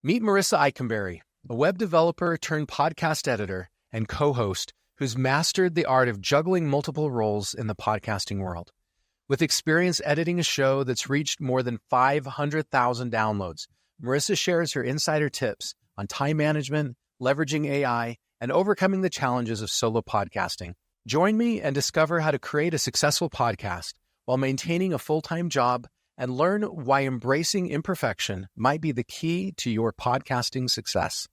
Meet Marisa Eikenberry, a web developer turned podcast editor and co-host who's mastered the art of juggling multiple roles in the podcasting world. With experience editing a show that's reached more than 500,000 downloads, Marisa shares her insider tips on time management, leveraging AI, and overcoming the challenges of solo podcasting. Join me and discover how to create a successful podcast while maintaining a full-time job, and learn why embracing imperfection might be the key to your podcasting success.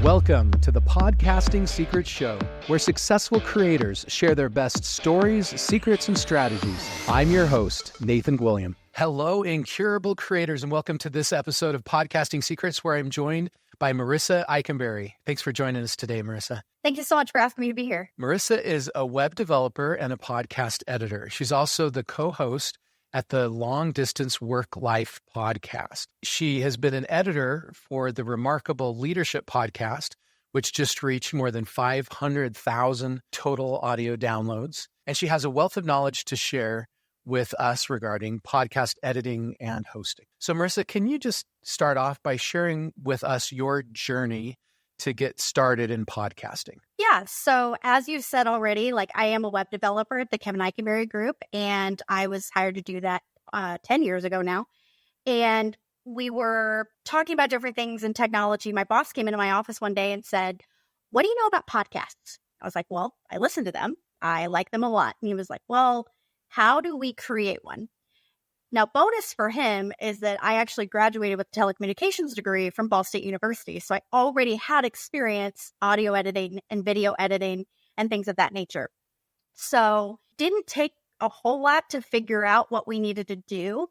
Welcome to the Podcasting Secrets Show, where successful creators share their best stories, secrets, and strategies. I'm your host, Nathan William. Hello, incurable creators, and welcome to this episode of Podcasting Secrets, where I'm joined by Marisa Eikenberry. Thanks for joining us today, Marisa. Thank you so much for asking me to be here. Marisa is a web developer and a podcast editor. She's also the co-host at the Long Distance Work Life podcast. She has been an editor for the Remarkable Leadership podcast, which just reached more than 500,000 total audio downloads. And she has a wealth of knowledge to share with us regarding podcast editing and hosting. So Marisa, can you just start off by sharing with us your journey to get started in podcasting? Yeah. So as you've said already, I am a web developer at the Kevin Eikenberry group, and I was hired to do that 10 years ago now. And we were talking about different things in technology. My boss came into my office one day and said, "What do you know about podcasts?" I was like, "Well, I listen to them. I like them a lot." And he was like, "Well, how do we create one?" Now, bonus for him is that I actually graduated with a telecommunications degree from Ball State University. So I already had experience audio editing and video editing and things of that nature. So didn't take a whole lot to figure out what we needed to do.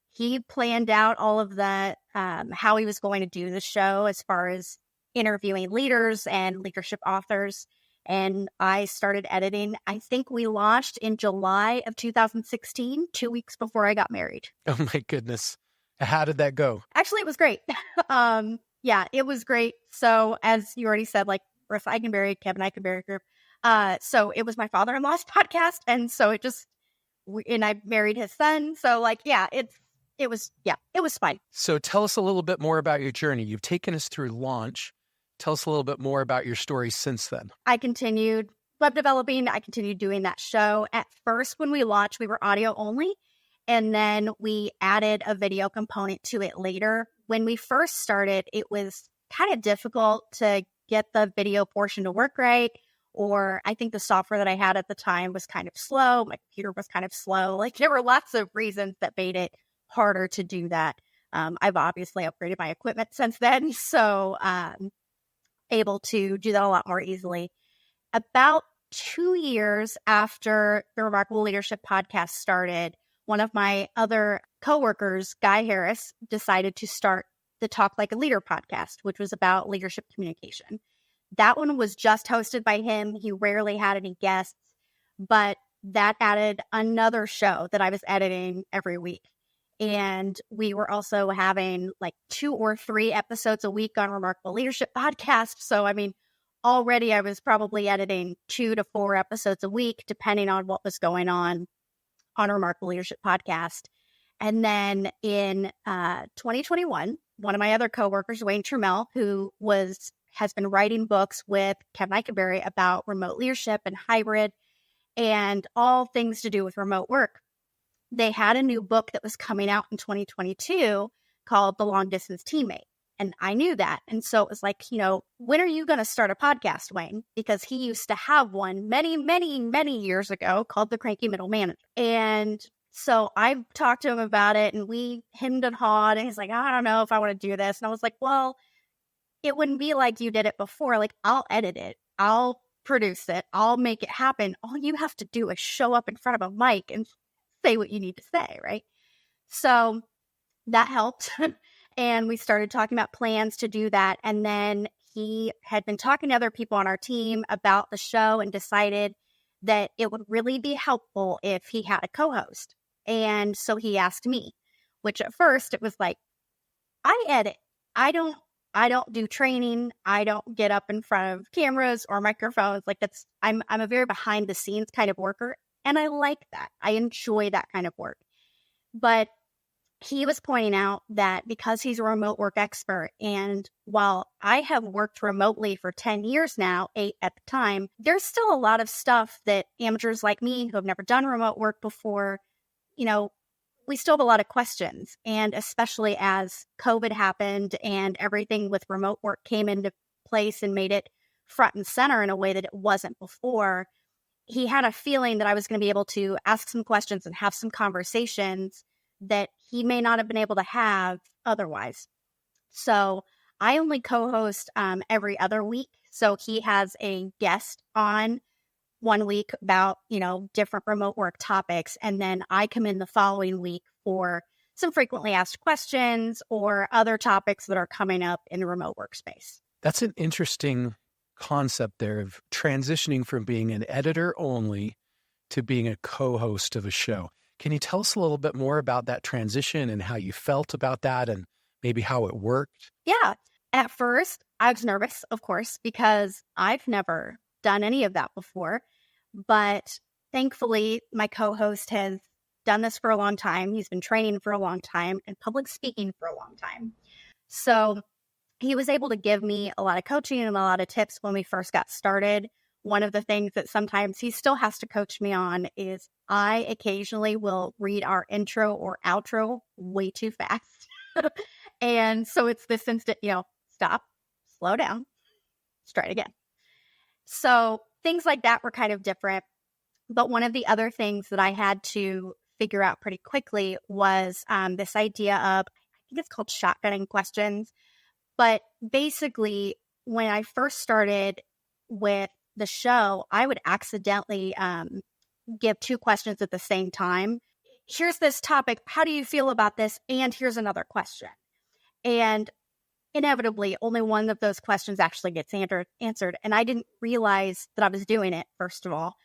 He planned out all of the, how he was going to do the show as far as interviewing leaders and leadership authors. And I started editing. I think we launched in July of 2016, 2 weeks before I got married. Oh my goodness. How did that go? Actually, it was great. Yeah, it was great. So as you already said, Marisa Eikenberry, Kevin Eikenberry group. So it was my father-in-law's podcast. And so and I married his son. So it was fine. So tell us a little bit more about your journey. You've taken us through launch. Tell us a little bit more about your story since then. I continued web developing. I continued doing that show. At first, when we launched, we were audio only, and then we added a video component to it later. When we first started, it was kind of difficult to get the video portion to work right, or I think the software that I had at the time was kind of slow. My computer was kind of slow. There were lots of reasons that made it harder to do that. I've obviously upgraded my equipment since then, so able to do that a lot more easily. About 2 years after the Remarkable Leadership podcast started, one of my other coworkers, Guy Harris, decided to start the Talk Like a Leader podcast, which was about leadership communication. That one was just hosted by him. He rarely had any guests, but that added another show that I was editing every week. And we were also having 2 or 3 episodes a week on Remarkable Leadership podcast. So, already I was probably editing 2 to 4 episodes a week, depending on what was going on Remarkable Leadership podcast. And then in 2021, one of my other coworkers, Wayne Trammell, who has been writing books with Kevin Eikenberry about remote leadership and hybrid and all things to do with remote work. They had a new book that was coming out in 2022 called The Long Distance Teammate. And I knew that. And so it was when are you going to start a podcast, Wayne? Because he used to have one many, many, many years ago called The Cranky Middle Manager. And so I talked to him about it, and we hemmed and hawed, and he's like, "I don't know if I want to do this." And I was like, "Well, it wouldn't be like you did it before. I'll edit it. I'll produce it. I'll make it happen. All you have to do is show up in front of a mic and say what you need to say," right? So that helped. And we started talking about plans to do that. And then he had been talking to other people on our team about the show and decided that it would really be helpful if he had a co-host. And so he asked me, which at first it was I edit. I don't do training. I don't get up in front of cameras or microphones. I'm a very behind the scenes kind of worker. And I like that. I enjoy that kind of work. But he was pointing out that because he's a remote work expert, and while I have worked remotely for 10 years now, 8 at the time, there's still a lot of stuff that amateurs like me who have never done remote work before, we still have a lot of questions. And especially as COVID happened and everything with remote work came into place and made it front and center in a way that it wasn't before, he had a feeling that I was going to be able to ask some questions and have some conversations that he may not have been able to have otherwise. So I only co-host every other week. So he has a guest on one week about, different remote work topics. And then I come in the following week for some frequently asked questions or other topics that are coming up in the remote workspace. That's an interesting concept there of transitioning from being an editor only to being a co-host of a show. Can you tell us a little bit more about that transition and how you felt about that and maybe how it worked? Yeah. At first, I was nervous, of course, because I've never done any of that before. But thankfully, my co-host has done this for a long time. He's been training for a long time and public speaking for a long time. So he was able to give me a lot of coaching and a lot of tips when we first got started. One of the things that sometimes he still has to coach me on is I occasionally will read our intro or outro way too fast. And so it's this instant, stop, slow down, let's try it again. So things like that were kind of different. But one of the other things that I had to figure out pretty quickly was this idea of, I think it's called shotgunning questions. But basically, when I first started with the show, I would accidentally give 2 questions at the same time. Here's this topic. How do you feel about this? And here's another question. And inevitably, only one of those questions actually gets answered. And I didn't realize that I was doing it, first of all.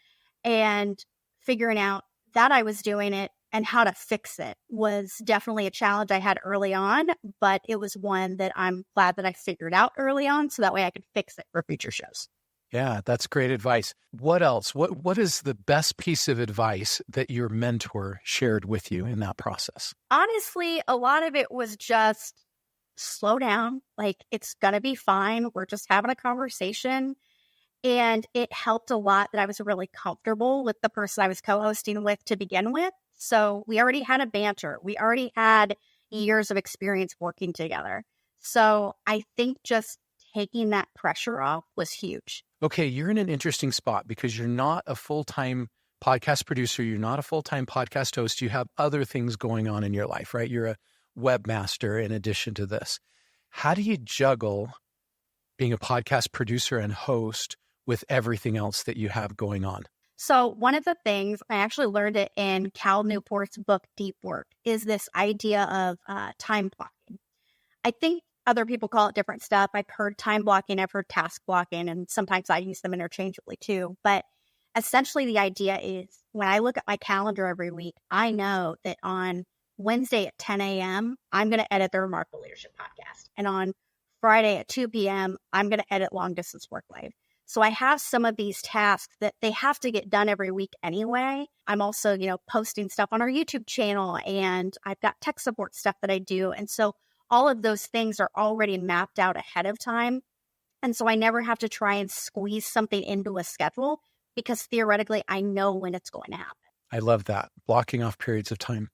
And figuring out that I was doing it and how to fix it was definitely a challenge I had early on. But it was one that I'm glad that I figured out early on so that way I could fix it for future shows. Yeah, that's great advice. What else? What is the best piece of advice that your mentor shared with you in that process? Honestly, a lot of it was just slow down. Like, it's going to be fine. We're just having a conversation. And it helped a lot that I was really comfortable with the person I was co-hosting with to begin with. So we already had a banter. We already had years of experience working together. So I think just taking that pressure off was huge. Okay, you're in an interesting spot because you're not a full-time podcast producer. You're not a full-time podcast host. You have other things going on in your life, right? You're a webmaster in addition to this. How do you juggle being a podcast producer and host with everything else that you have going on? So one of the things, I actually learned it in Cal Newport's book, Deep Work, is this idea of time blocking. I think other people call it different stuff. I've heard time blocking, I've heard task blocking, and sometimes I use them interchangeably too. But essentially the idea is when I look at my calendar every week, I know that on Wednesday at 10 a.m., I'm going to edit the Remarkable Leadership Podcast. And on Friday at 2 p.m., I'm going to edit Long Distance Work Life. So I have some of these tasks that they have to get done every week anyway. I'm also, posting stuff on our YouTube channel, and I've got tech support stuff that I do. And so all of those things are already mapped out ahead of time. And so I never have to try and squeeze something into a schedule because theoretically I know when it's going to happen. I love that, blocking off periods of time.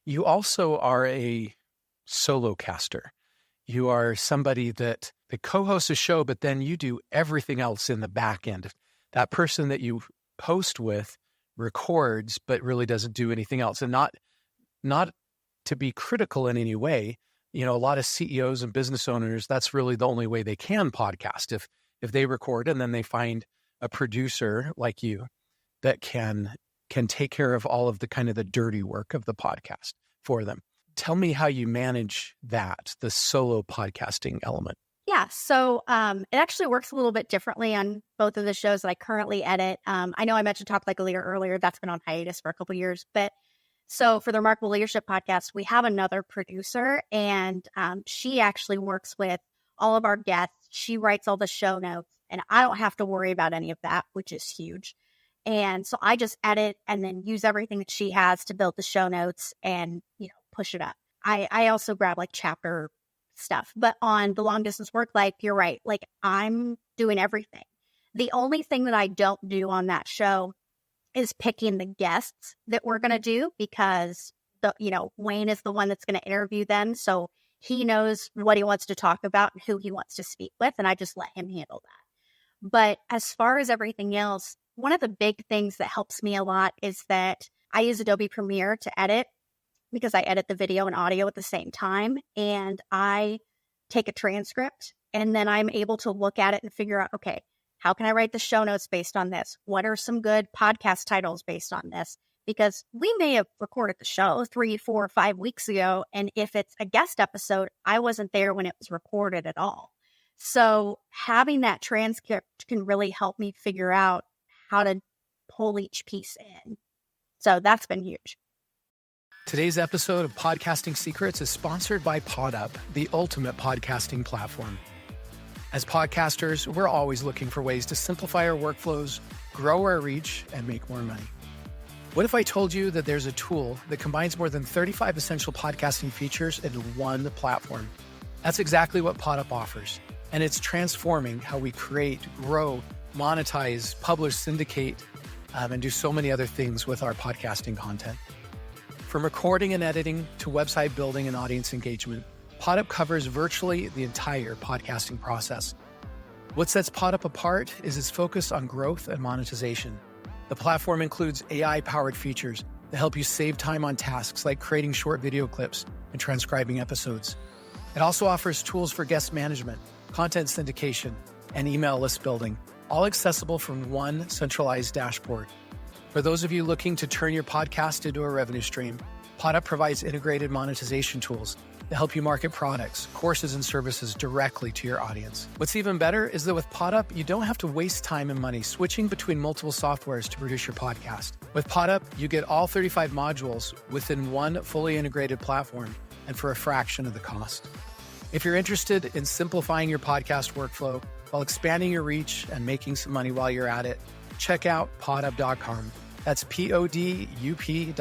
You also are a solo caster. You are somebody that co-hosts a show, but then you do everything else in the back end. That person that you host with records, but really doesn't do anything else. And not to be critical in any way. A lot of CEOs and business owners, that's really the only way they can podcast. If they record and then they find a producer like you that can take care of all of the kind of the dirty work of the podcast for them. Tell me how you manage that, the solo podcasting element. Yeah, so it actually works a little bit differently on both of the shows that I currently edit. I know I mentioned Talk Like a Leader earlier. That's been on hiatus for a couple of years. But so for the Remarkable Leadership Podcast, we have another producer, and she actually works with all of our guests. She writes all the show notes, and I don't have to worry about any of that, which is huge. And so I just edit and then use everything that she has to build the show notes and, push it up. I also grab like chapter stuff. But on the long distance work life, you're right. Like I'm doing everything. The only thing that I don't do on that show is picking the guests that we're going to do, because Wayne is the one that's going to interview them. So he knows what he wants to talk about and who he wants to speak with. And I just let him handle that. But as far as everything else, one of the big things that helps me a lot is that I use Adobe Premiere to edit, because I edit the video and audio at the same time. And I take a transcript and then I'm able to look at it and figure out, okay, how can I write the show notes based on this? What are some good podcast titles based on this? Because we may have recorded the show 3, 4, 5 weeks ago. And if it's a guest episode, I wasn't there when it was recorded at all. So having that transcript can really help me figure out how to pull each piece in. So that's been huge. Today's episode of Podcasting Secrets is sponsored by PodUp, the ultimate podcasting platform. As podcasters, we're always looking for ways to simplify our workflows, grow our reach, and make more money. What if I told you that there's a tool that combines more than 35 essential podcasting features into one platform? That's exactly what PodUp offers, and it's transforming how we create, grow, monetize, publish, syndicate, and do so many other things with our podcasting content. From recording and editing to website building and audience engagement, PodUp covers virtually the entire podcasting process. What sets PodUp apart is its focus on growth and monetization. The platform includes AI-powered features that help you save time on tasks like creating short video clips and transcribing episodes. It also offers tools for guest management, content syndication, and email list building, all accessible from one centralized dashboard. For those of you looking to turn your podcast into a revenue stream, PodUp provides integrated monetization tools to help you market products, courses, and services directly to your audience. What's even better is that with PodUp, you don't have to waste time and money switching between multiple softwares to produce your podcast. With PodUp, you get all 35 modules within one fully integrated platform and for a fraction of the cost. If you're interested in simplifying your podcast workflow while expanding your reach and making some money while you're at it, check out podup.com. That's PODUP.com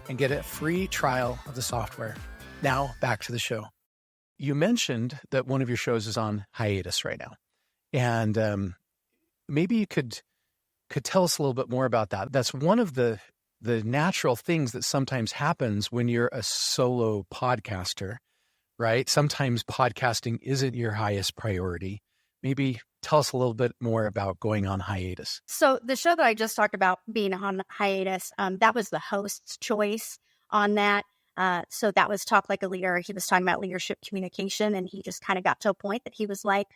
and get a free trial of the software. Now, back to the show. You mentioned that one of your shows is on hiatus right now. And maybe you could tell us a little bit more about that. That's one of the natural things that sometimes happens when you're a solo podcaster, right? Sometimes podcasting isn't your highest priority. Maybe tell us a little bit more about going on hiatus. So the show that I just talked about being on hiatus, that was the host's choice on that. So that was Talk Like a Leader. He was talking about leadership communication, and he just kind of got to a point that he was like,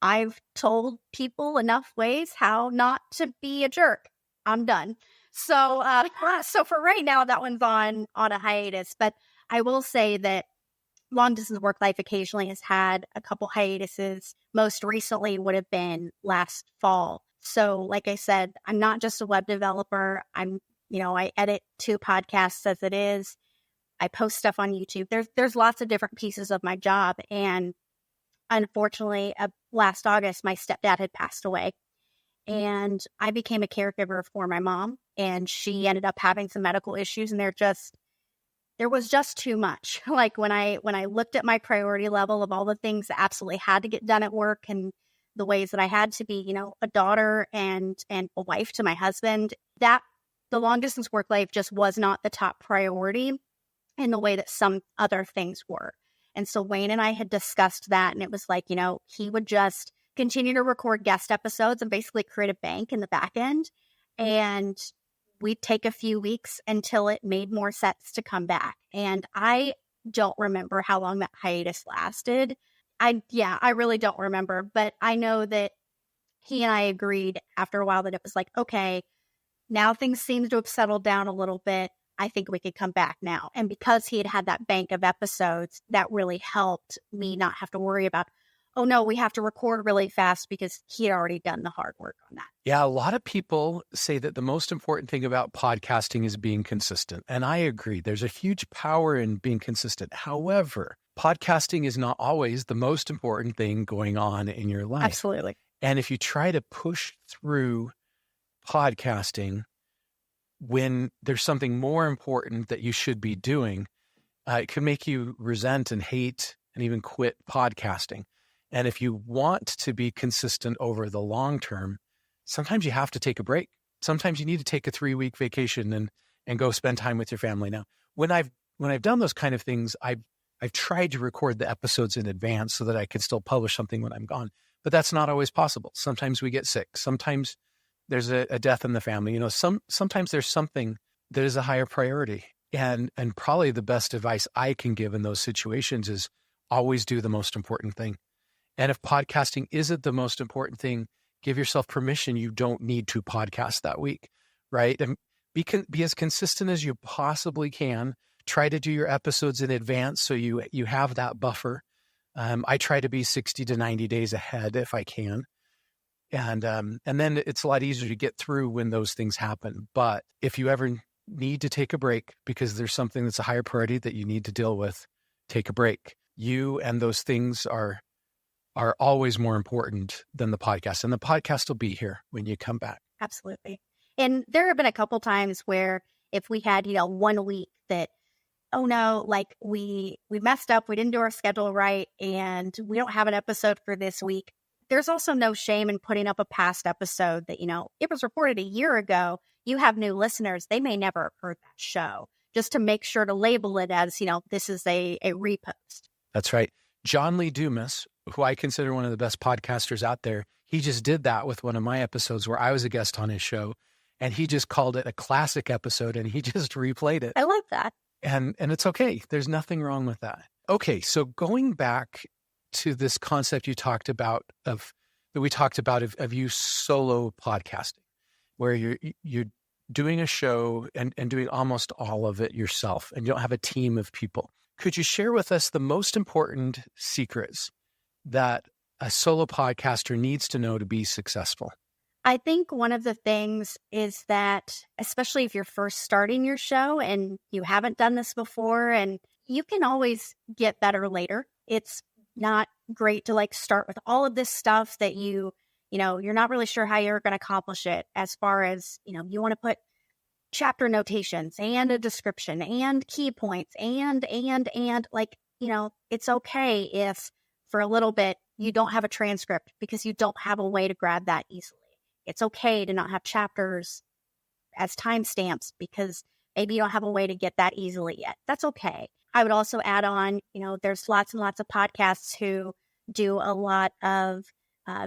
I've told people enough ways how not to be a jerk. I'm done. So for right now, that one's on a hiatus. But I will say that long distance work life occasionally has had a couple hiatuses. Most recently would have been last fall. So like I said, I'm not just a web developer. I edit 2 podcasts as it is. I post stuff on YouTube. There's lots of different pieces of my job. And unfortunately, last August, my stepdad had passed away. And I became a caregiver for my mom. And she ended up having some medical issues. And there was just too much. Like when I looked at my priority level of all the things that absolutely had to get done at work and the ways that I had to be, a daughter and a wife to my husband, that the long distance work life just was not the top priority in the way that some other things were. And so Wayne and I had discussed that, and it was like, he would just continue to record guest episodes and basically create a bank in the back end. And we'd take a few weeks until it made more sense to come back. And I don't remember how long that hiatus lasted. I really don't remember, but I know that he and I agreed after a while that it was like, okay, now things seem to have settled down a little bit. I think we could come back now. And because he had that bank of episodes, that really helped me not have to worry about, oh no, we have to record really fast, because he had already done the hard work on that. Yeah, a lot of people say that the most important thing about podcasting is being consistent. And I agree. There's a huge power in being consistent. However, podcasting is not always the most important thing going on in your life. Absolutely. And if you try to push through podcasting when there's something more important that you should be doing, It can make you resent and hate and even quit podcasting. And if you want to be consistent over the long term, sometimes you have to take a break. Sometimes you need to take a 3-week vacation and go spend time with your family. Now, when I've done those kind of things, I've tried to record the episodes in advance so that I can still publish something when I'm gone. But that's not always possible. Sometimes we get sick. Sometimes there's a death in the family. Sometimes there's something that is a higher priority. And probably the best advice I can give in those situations is always do the most important thing. And if podcasting isn't the most important thing, give yourself permission. You don't need to podcast that week, right? And be as consistent as you possibly can. Try to do your episodes in advance so you have that buffer. I try to be 60 to 90 days ahead if I can. And then it's a lot easier to get through when those things happen. But if you ever need to take a break because there's something that's a higher priority that you need to deal with, take a break. You and those things are always more important than the podcast. And the podcast will be here when you come back. Absolutely. And there have been a couple times where if we had, 1 week that, oh no, like we messed up, we didn't do our schedule right, and we don't have an episode for this week. There's also no shame in putting up a past episode that, it was recorded a year ago. You have new listeners. They may never have heard that show, just to make sure to label it as, this is a repost. That's right. John Lee Dumas, who I consider one of the best podcasters out there, he just did that with one of my episodes where I was a guest on his show, and he just called it a classic episode, and he just replayed it. I love that. And it's okay. There's nothing wrong with that. Okay, so going back to this concept you talked about of you solo podcasting, where you're doing a show and doing almost all of it yourself, and you don't have a team of people. Could you share with us the most important secrets that a solo podcaster needs to know to be successful? I think one of the things is that, especially if you're first starting your show and you haven't done this before, and you can always get better later. It's not great to start with all of this stuff that you're not really sure how you're going to accomplish it, as far as, you want to put chapter notations and a description and key points and it's okay if for a little bit you don't have a transcript because you don't have a way to grab that easily. It's okay to not have chapters as timestamps because maybe you don't have a way to get that easily yet. That's okay. I would also add on, there's lots and lots of podcasts who do a lot of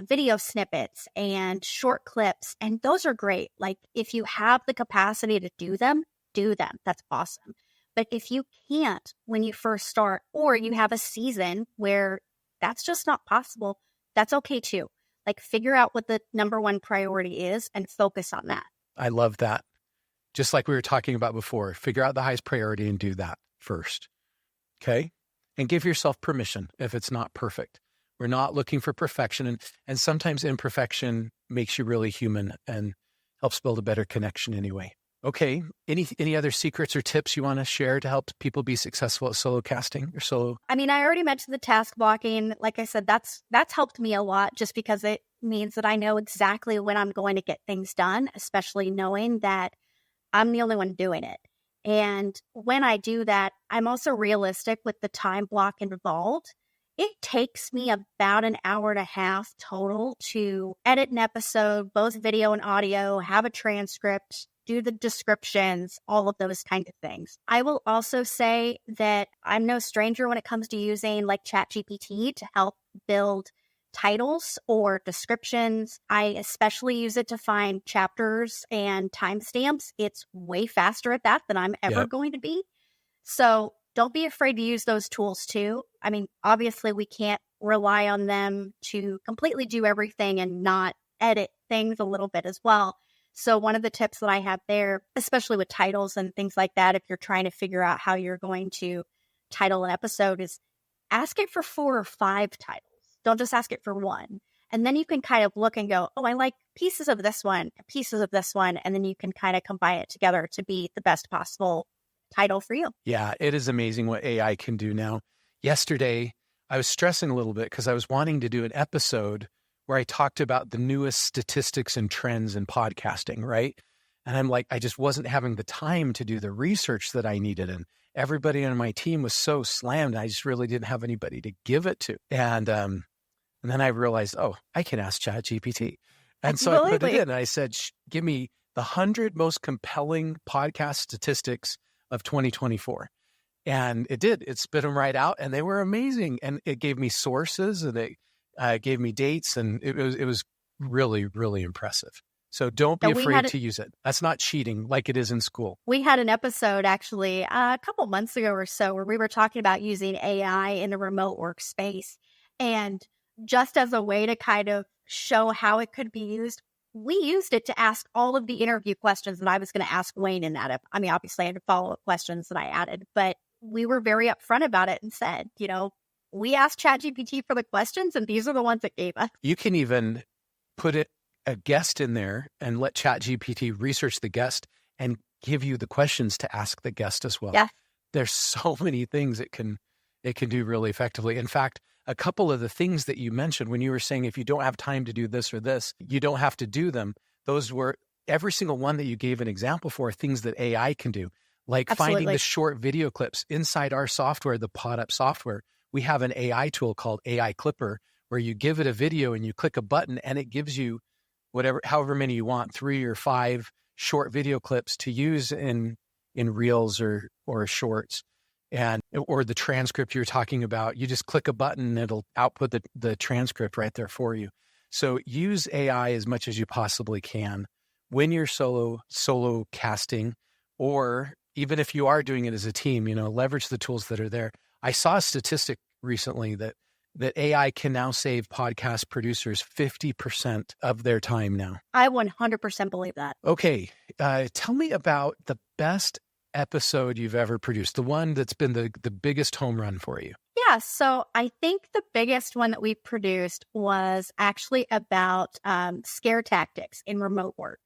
video snippets and short clips, and those are great. Like, if you have the capacity to do them. That's awesome. But if you can't when you first start, or you have a season where that's just not possible, that's okay too. Figure out what the number one priority is and focus on that. I love that. Just like we were talking about before, figure out the highest priority and do that first. Okay? And give yourself permission if it's not perfect. We're not looking for perfection. And sometimes imperfection makes you really human and helps build a better connection anyway. Okay. Any other secrets or tips you want to share to help people be successful at solo casting or solo? I mean, I already mentioned the task blocking. Like I said, that's helped me a lot, just because it means that I know exactly when I'm going to get things done, especially knowing that I'm the only one doing it. And when I do that, I'm also realistic with the time block involved. It takes me about an hour and a half total to edit an episode, both video and audio, have a transcript, do the descriptions, all of those kind of things. I will also say that I'm no stranger when it comes to using ChatGPT to help build titles or descriptions. I especially use it to find chapters and timestamps. It's way faster at that than I'm ever going to be. So don't be afraid to use those tools too. I mean, obviously we can't rely on them to completely do everything and not edit things a little bit as well. So one of the tips that I have there, especially with titles and things like that, if you're trying to figure out how you're going to title an episode, is ask it for 4 or 5 titles. Don't just ask it for one. And then you can kind of look and go, oh, I like pieces of this one, pieces of this one. And then you can kind of combine it together to be the best possible title for you. Yeah, it is amazing what AI can do now. Yesterday, I was stressing a little bit because I was wanting to do an episode where I talked about the newest statistics and trends in podcasting, right? And I'm like, I just wasn't having the time to do the research that I needed. everybody on my team was so slammed. I just really didn't have anybody to give it to. And then I realized, oh, I can ask ChatGPT. And so I put it in and I said, give me the 100 most compelling podcast statistics of 2024. And it did. It spit them right out and they were amazing. And it gave me sources and it gave me dates. And it was really, really impressive. So don't be afraid to use it. That's not cheating like it is in school. We had an episode actually a couple months ago or so where we were talking about using AI in the remote workspace. And just as a way to kind of show how it could be used, we used it to ask all of the interview questions that I was going to ask Wayne in that. I mean, obviously I had follow-up questions that I added, but we were very upfront about it and said, we asked ChatGPT for the questions and these are the ones it gave us. You can even put a guest in there and let ChatGPT research the guest and give you the questions to ask the guest as well. Yeah. There's so many things it can do really effectively. In fact, a couple of the things that you mentioned when you were saying, if you don't have time to do this or this, you don't have to do them. Those were every single one that you gave an example for things that AI can do, like finding the short video clips inside our software, the PodUp software. We have an AI tool called AI Clipper where you give it a video and you click a button and it gives you however many you want, 3 or 5 short video clips to use in reels or shorts. Or the transcript you're talking about, you just click a button and it'll output the transcript right there for you. So use AI as much as you possibly can when you're solo casting, or even if you are doing it as a team, leverage the tools that are there. I saw a statistic recently that AI can now save podcast producers 50% of their time now. I 100% believe that. Okay. Tell me about the best episode you've ever produced, the one that's been the biggest home run for you. Yeah, so I think the biggest one that we produced was actually about scare tactics in remote work.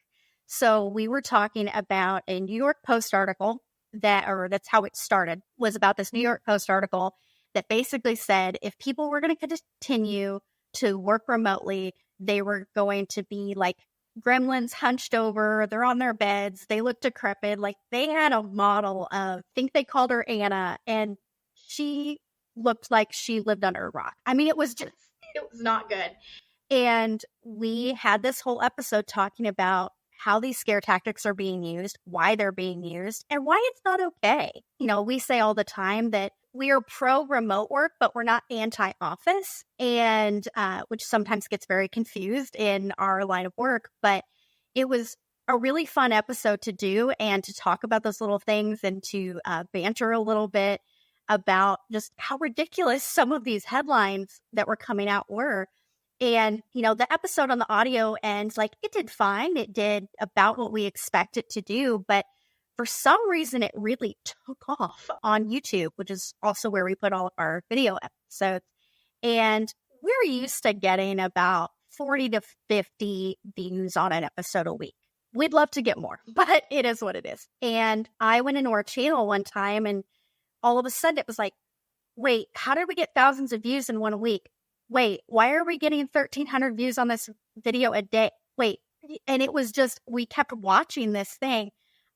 So we were talking about a New York Post article that's how it started, was about this New York Post article that basically said if people were going to continue to work remotely, they were going to be like gremlins hunched over, they're on their beds, they look decrepit. Like they had a model of, I think they called her Anna, and she looked like she lived under a rock. I mean, it was not good. And we had this whole episode talking about how these scare tactics are being used, why they're being used, and why it's not okay. We say all the time that we are pro remote work, but we're not anti-office, and which sometimes gets very confused in our line of work. But it was a really fun episode to do and to talk about those little things and to banter a little bit about just how ridiculous some of these headlines that were coming out were. And, the episode on the audio end, it did fine. It did about what we expect it to do. But for some reason, it really took off on YouTube, which is also where we put all of our video episodes. And we're used to getting about 40 to 50 views on an episode a week. We'd love to get more, but it is what it is. And I went into our channel one time and all of a sudden it was like, wait, how did we get thousands of views in 1 week? Wait, why are we getting 1,300 views on this video a day? Wait, and it was just, we kept watching this thing.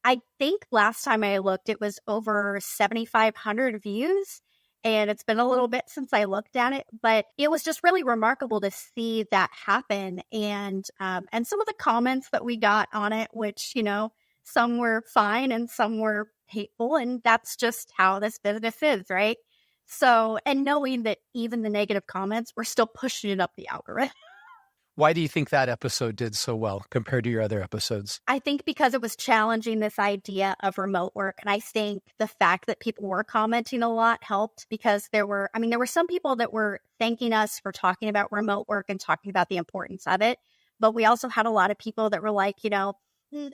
I think last time I looked, it was over 7,500 views, and it's been a little bit since I looked at it, but it was just really remarkable to see that happen. And some of the comments that we got on it, which, some were fine and some were hateful, and that's just how this business is, right? So, and knowing that even the negative comments, we're still pushing it up the algorithm. Why do you think that episode did so well compared to your other episodes? I think because it was challenging this idea of remote work. And I think the fact that people were commenting a lot helped, because there were some people that were thanking us for talking about remote work and talking about the importance of it. But we also had a lot of people that were like,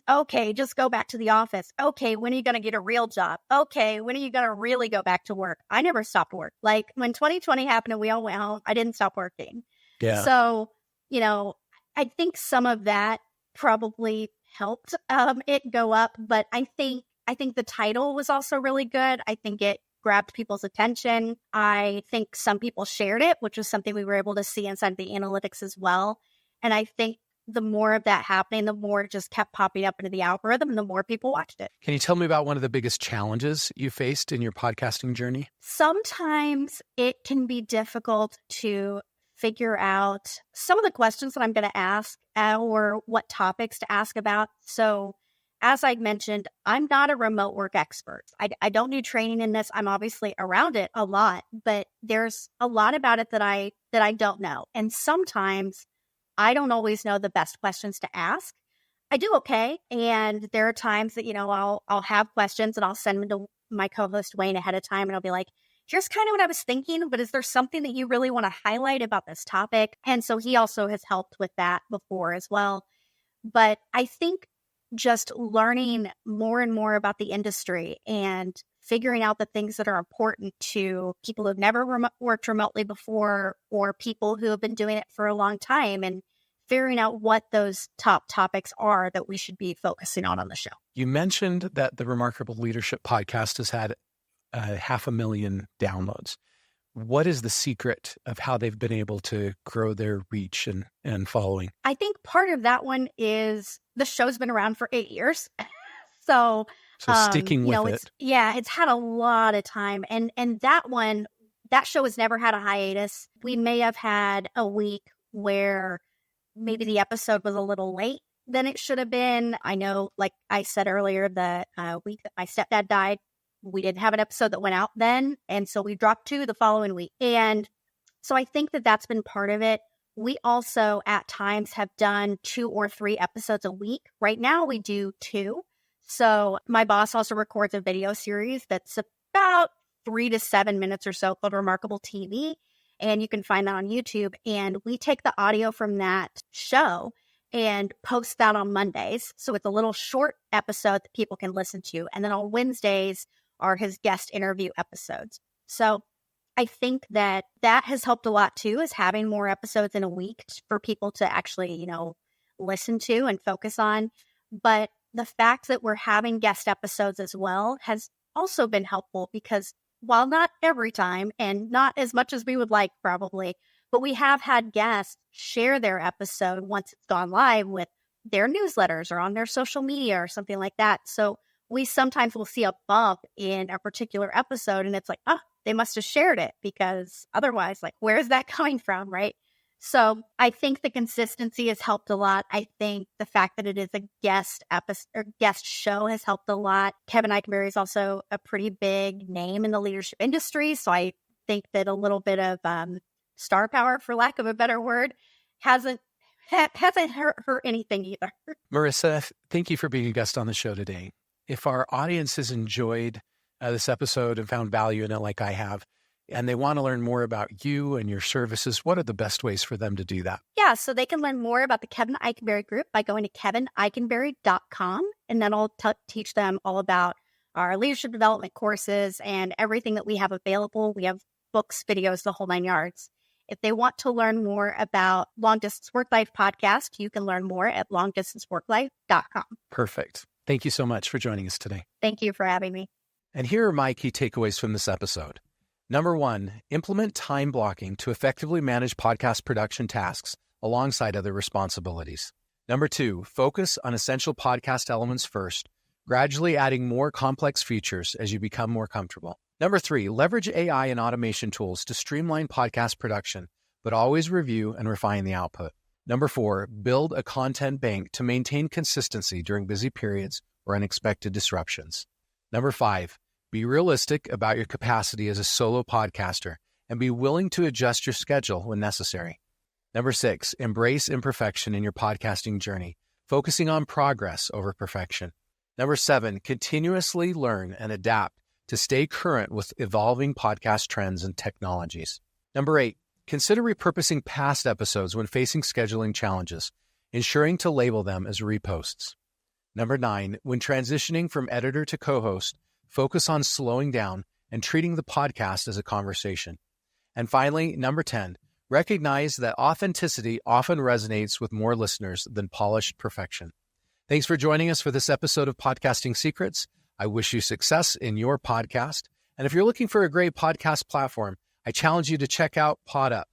okay, just go back to the office. Okay, when are you going to get a real job? Okay, when are you going to really go back to work? I never stopped work. Like when 2020 happened and we all went home, I didn't stop working. Yeah. So, I think some of that probably helped it go up. But I think the title was also really good. I think it grabbed people's attention. I think some people shared it, which was something we were able to see inside the analytics as well. And I think the more of that happening, the more it just kept popping up into the algorithm and the more people watched it. Can you tell me about one of the biggest challenges you faced in your podcasting journey? Sometimes it can be difficult to figure out some of the questions that I'm going to ask or what topics to ask about. So as I mentioned, I'm not a remote work expert. I don't do training in this. I'm obviously around it a lot, but there's a lot about it that I don't know. And sometimes I don't always know the best questions to ask. I do okay. And there are times that, I'll have questions and I'll send them to my co-host Wayne ahead of time and I'll be like, here's kind of what I was thinking, but is there something that you really want to highlight about this topic? And so he also has helped with that before as well. But I think just learning more and more about the industry and figuring out the things that are important to people who've never worked remotely before or people who have been doing it for a long time and figuring out what those top topics are that we should be focusing on the show. You mentioned that the Remarkable Leadership podcast has had 500,000 downloads. What is the secret of how they've been able to grow their reach and following? I think part of that one is the show's been around for 8 years. So sticking with it. It's had a lot of time. And that show has never had a hiatus. We may have had a week where maybe the episode was a little late than it should have been. I know, like I said earlier, the week that my stepdad died, we didn't have an episode that went out then. And so we dropped 2 the following week. And so I think that that's been part of it. We also at times have done 2 or 3 episodes a week. Right now we do 2. So my boss also records a video series that's about 3 to 7 minutes or so called Remarkable TV. And you can find that on YouTube. And we take the audio from that show and post that on Mondays. So it's a little short episode that people can listen to. And then on Wednesdays are his guest interview episodes. So I think that has helped a lot too, is having more episodes in a week for people to actually, listen to and focus on. But the fact that we're having guest episodes as well has also been helpful because while not every time and not as much as we would like probably, but we have had guests share their episode once it's gone live with their newsletters or on their social media or something like that. So we sometimes will see a bump in a particular episode and it's like, they must have shared it because otherwise, like, where's that coming from, right? So I think the consistency has helped a lot. I think the fact that it is a guest episode or guest show has helped a lot. Kevin Eikenberry is also a pretty big name in the leadership industry. So I think that a little bit of star power, for lack of a better word, hasn't hurt anything either. Marisa, thank you for being a guest on the show today. If our audience has enjoyed this episode and found value in it like I have, and they want to learn more about you and your services, what are the best ways for them to do that? Yeah, so they can learn more about the Kevin Eikenberry Group by going to kevineikenberry.com, and then I'll teach them all about our leadership development courses and everything that we have available. We have books, videos, the whole 9 yards. If they want to learn more about Long Distance Work Life podcast, you can learn more at longdistanceworklife.com. Perfect. Thank you so much for joining us today. Thank you for having me. And here are my key takeaways from this episode. Number 1, implement time blocking to effectively manage podcast production tasks alongside other responsibilities. Number 2, focus on essential podcast elements first, gradually adding more complex features as you become more comfortable. Number 3, leverage AI and automation tools to streamline podcast production, but always review and refine the output. Number 4, build a content bank to maintain consistency during busy periods or unexpected disruptions. Number 5, be realistic about your capacity as a solo podcaster and be willing to adjust your schedule when necessary. Number 6, embrace imperfection in your podcasting journey, focusing on progress over perfection. Number 7, continuously learn and adapt to stay current with evolving podcast trends and technologies. Number 8, consider repurposing past episodes when facing scheduling challenges, ensuring to label them as reposts. Number 9, when transitioning from editor to co-host, focus on slowing down and treating the podcast as a conversation. And finally, number 10, recognize that authenticity often resonates with more listeners than polished perfection. Thanks for joining us for this episode of Podcasting Secrets. I wish you success in your podcast. And if you're looking for a great podcast platform, I challenge you to check out PodUp.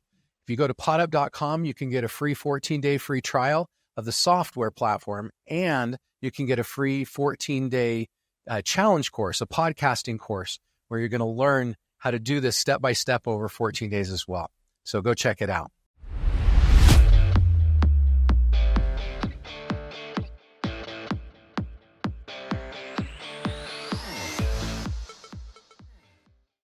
If you go to podup.com, you can get a free 14-day free trial of the software platform, and you can get a free 14-day challenge course, a podcasting course, where you're going to learn how to do this step by step over 14 days as well. So go check it out.